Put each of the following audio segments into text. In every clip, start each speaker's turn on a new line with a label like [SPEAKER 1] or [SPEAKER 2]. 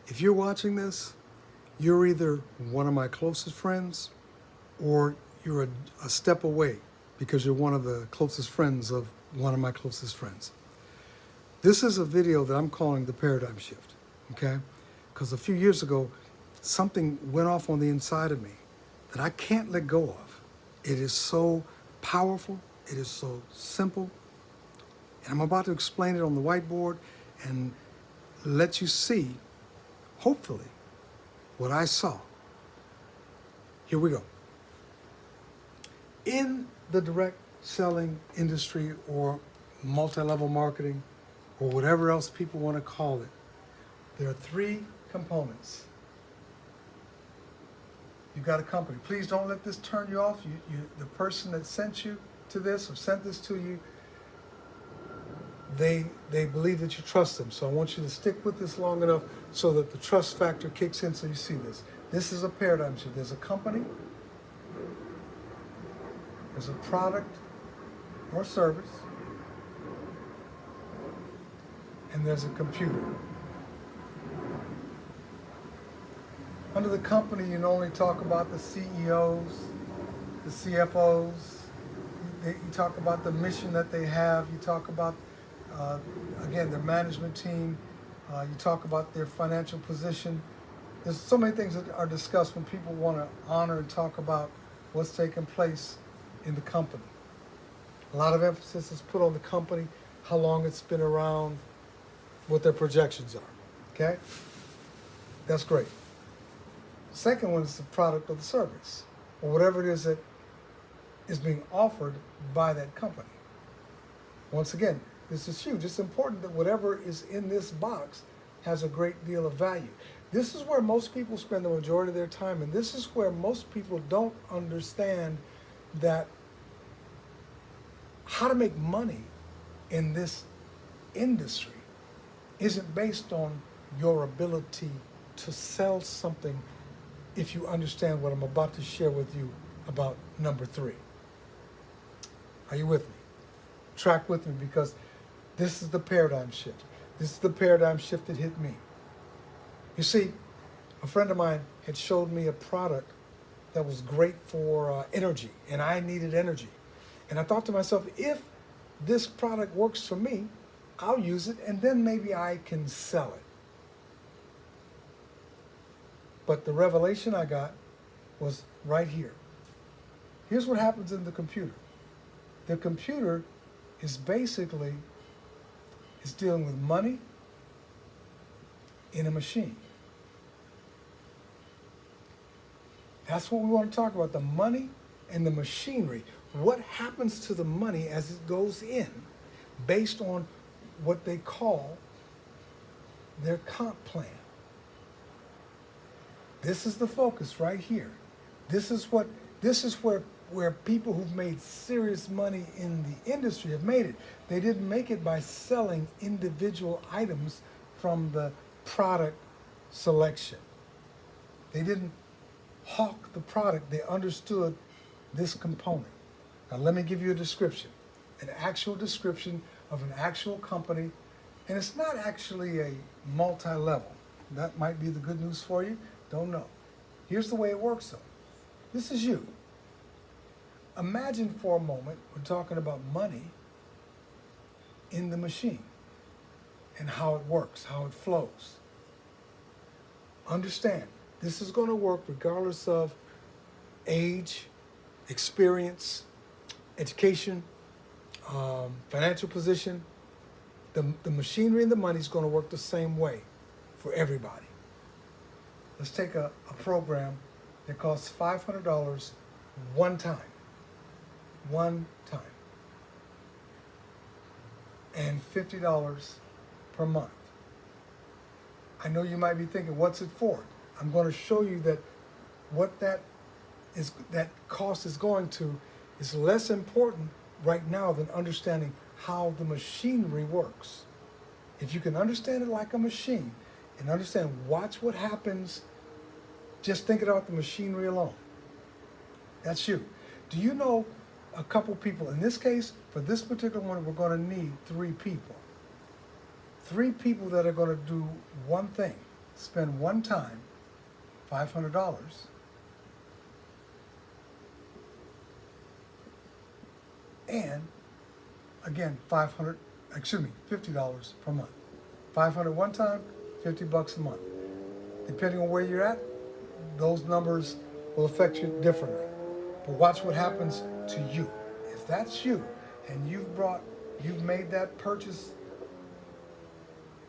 [SPEAKER 1] If you're watching this, you're either one of my closest friends or you're a step away because you're one of the closest friends of one of my closest friends. This is a video that I'm calling the paradigm shift, okay? Because a few years ago, something went off on the inside of me that I can't let go of. It is so powerful, it is so simple, and I'm about to explain it on the whiteboard and let you see, hopefully, what I saw. Here we go. In the direct selling industry or multi-level marketing or whatever else people want to call it, there are three components. You've got a company. Please don't let this turn you off. The person that sent you to this or sent this to you, they believe that you trust them. So I want you to stick with this long enough so that the trust factor kicks in so you see this. This is a paradigm shift. There's a company, there's a product or service, and there's a computer. Under the company, you normally talk about the CEOs, the CFOs. You talk about the mission that they have. You talk about, again, their management team. You talk about their financial position. There's so many things that are discussed when people want to honor and talk about what's taking place in the company. A lot of emphasis is put on the company, how long it's been around, what their projections are. Okay? That's great. Second one is the product or the service, or whatever it is that is being offered by that company. Once again, this is huge. It's important that whatever is in this box has a great deal of value. This is where most people spend the majority of their time, and this is where most people don't understand that how to make money in this industry isn't based on your ability to sell something if you understand what I'm about to share with you about number 3. Are you with me? Track with me because this is the paradigm shift. This is the paradigm shift that hit me. You see, a friend of mine had showed me a product that was great for energy, and I needed energy. And I thought to myself, if this product works for me, I'll use it, and then maybe I can sell it. But the revelation I got was right here. Here's what happens in the computer. The computer is basically dealing with money in a machine. That's what we want to talk about, the money and the machinery. What happens to the money as it goes in based on what they call their comp plan. This is the focus right here. This is where people who've made serious money in the industry have made it. They didn't make it by selling individual items from the product selection. They didn't hawk the product. They understood this component. Now let me give you a description, an actual description of an actual company, and it's not actually a multi-level. That might be the good news for you. Don't know. Here's the way it works though. This is you. Imagine for a moment, we're talking about money in the machine and how it works, how it flows. Understand, this is going to work regardless of age, experience, education, financial position. The machinery and the money is going to work the same way for everybody. Let's take a program that costs $500 one time. One time. And $50 per month. I know you might be thinking, what's it for? I'm going to show you that what that cost is going to is less important right now than understanding how the machinery works. If you can understand it like a machine and understand, watch what happens, just thinking about the machinery alone. That's you. Do you know a couple people? In this case, for this particular one, we're going to need 3 people. 3 people that are going to do one thing. spend one time $500, and again, $50 per month. 500 one time, $50 a month. Depending on where you're at, those numbers will affect you differently. But watch what happens to you. If that's you, and you've made that purchase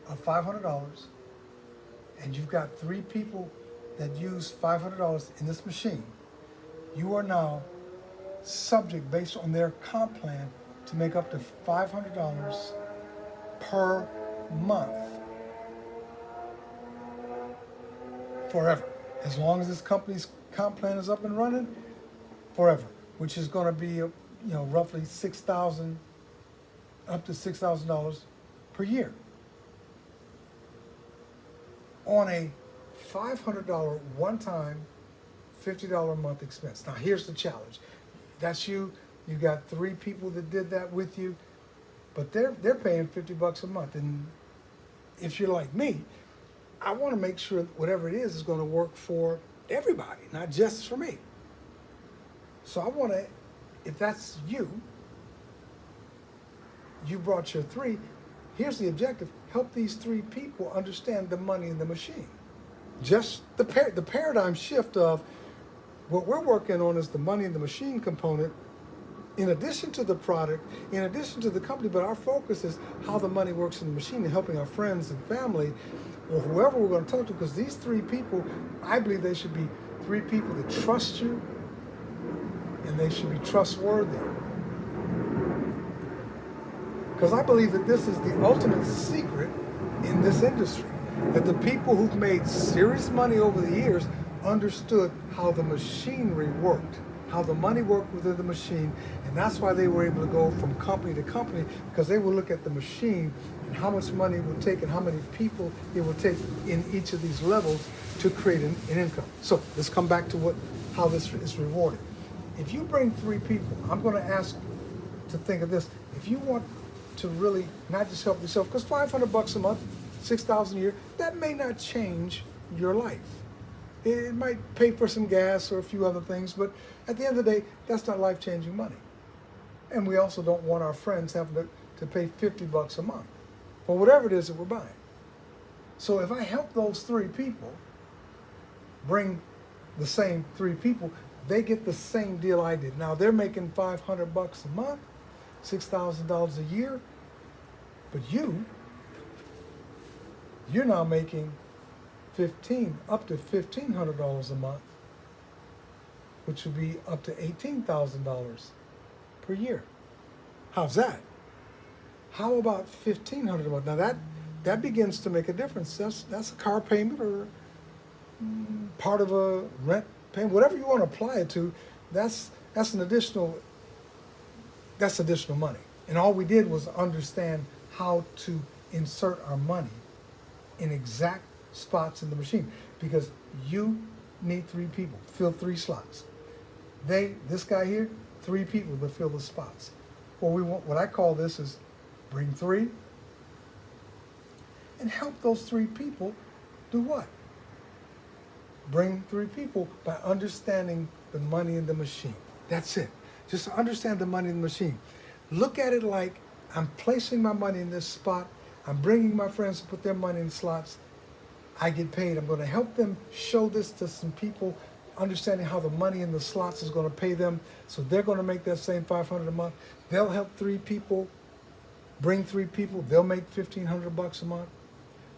[SPEAKER 1] of $500, and you've got 3 people that use $500 in this machine, you are now subject, based on their comp plan, to make up to $500 per month forever. As long as this company's comp plan is up and running, forever, which is going to be, roughly $6,000, up to $6,000 per year on a $500 one-time, $50 a month expense. Now here's the challenge. That's you. You got 3 people that did that with you, but they're paying $50 a month. And if you're like me, I want to make sure whatever it is going to work for everybody, not just for me. So I want to, if that's you, you brought your 3. Here's the objective: help these 3 people understand the money in the machine. Just the paradigm shift of what we're working on is the money in the machine component, in addition to the product, in addition to the company, but our focus is how the money works in the machine and helping our friends and family or whoever we're going to talk to, because these 3 people, I believe they should be 3 people that trust you, and they should be trustworthy. Because I believe that this is the ultimate secret in this industry, that the people who've made serious money over the years understood how the machinery worked, how the money worked within the machine, and that's why they were able to go from company to company, because they would look at the machine and how much money it would take and how many people it would take in each of these levels to create an income. So let's come back to how this is rewarded. If you bring 3 people, I'm going to ask to think of this. If you want to really not just help yourself, because $500 a month, $6,000 a year, that may not change your life. It might pay for some gas or a few other things, but at the end of the day, that's not life-changing money. And we also don't want our friends having to pay $50 a month for whatever it is that we're buying. So if I help those 3 people bring the same 3 people, they get the same deal I did. Now they're making $500 a month, $6,000 a year, but you're now making up to $1,500 a month, which would be up to $18,000 per year. How's that? How about $1,500 a month? Now that begins to make a difference. That's a car payment or part of a rent payment, whatever you want to apply it to. That's additional money. And all we did was understand how to insert our money in exact spots in the machine, because you need 3 people, fill 3 slots. This guy here, 3 people to fill the spots. What I call this is bring 3 and help those 3 people do what? Bring 3 people by understanding the money in the machine. That's it. Just understand the money in the machine. Look at it like I'm placing my money in this spot. I'm bringing my friends to put their money in slots. I get paid. I'm going to help them show this to some people, understanding how the money in the slots is going to pay them. So they're going to make that same $500 a month. They'll help 3 people, bring 3 people. They'll make $1,500 a month.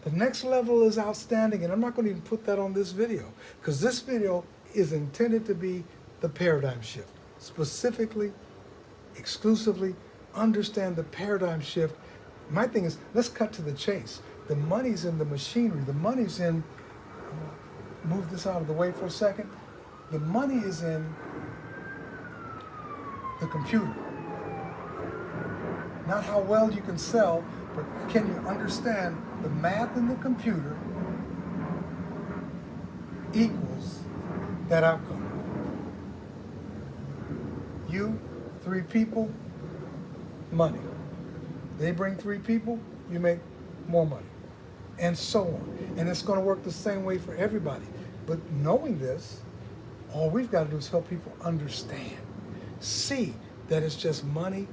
[SPEAKER 1] The next level is outstanding, and I'm not going to even put that on this video, because this video is intended to be the paradigm shift. Specifically, exclusively, understand the paradigm shift. My thing is, let's cut to the chase. The money's in the machinery. The money's in, move this out of the way for a second. The money is in the computer. Not how well you can sell, but can you understand the math in the computer equals that outcome. You, 3 people, money. They bring 3 people, you make more money. and so on. And it's going to work the same way for everybody. But knowing this, all we've got to do is help people understand, see that it's just money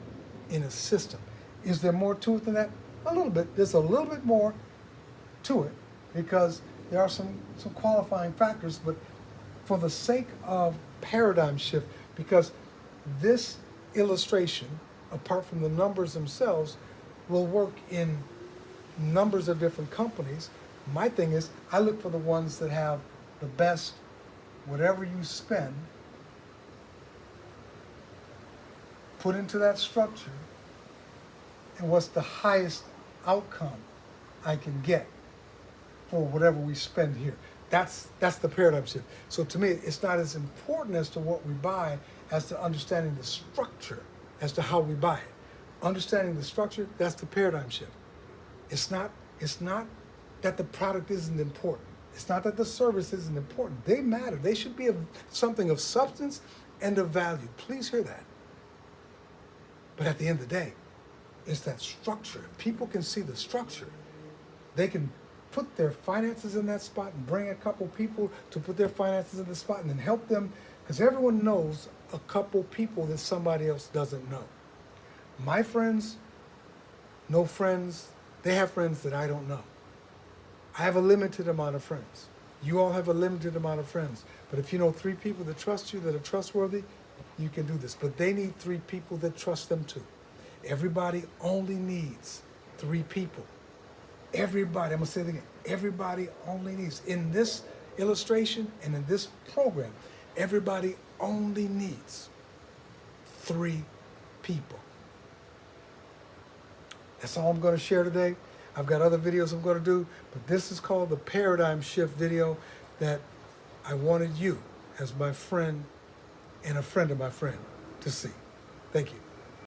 [SPEAKER 1] in a system. Is there more to it than that? A little bit. There's a little bit more to it because there are some qualifying factors, but for the sake of paradigm shift, because this illustration, apart from the numbers themselves, will work in numbers of different companies. My thing is, I look for the ones that have the best, whatever you spend, put into that structure, and what's the highest outcome I can get for whatever we spend here. That's the paradigm shift. So to me, it's not as important as to what we buy as to understanding the structure as to how we buy it. Understanding the structure, that's the paradigm shift. It's not that the product isn't important. It's not that the service isn't important. They matter. They should be something of substance and of value. Please hear that. But at the end of the day, it's that structure. If people can see the structure, they can put their finances in that spot and bring a couple people to put their finances in the spot and then help them, because everyone knows a couple people that somebody else doesn't know. My friends know friends. They have friends that I don't know. I have a limited amount of friends. You all have a limited amount of friends. But if you know 3 people that trust you, that are trustworthy, you can do this. But they need 3 people that trust them too. Everybody only needs 3 people. Everybody, I'm going to say it again, everybody only needs, in this illustration and in this program, everybody only needs 3 people. That's all I'm going to share today. I've got other videos I'm going to do, but this is called the Paradigm Shift video that I wanted you, as my friend and a friend of my friend, to see. Thank you.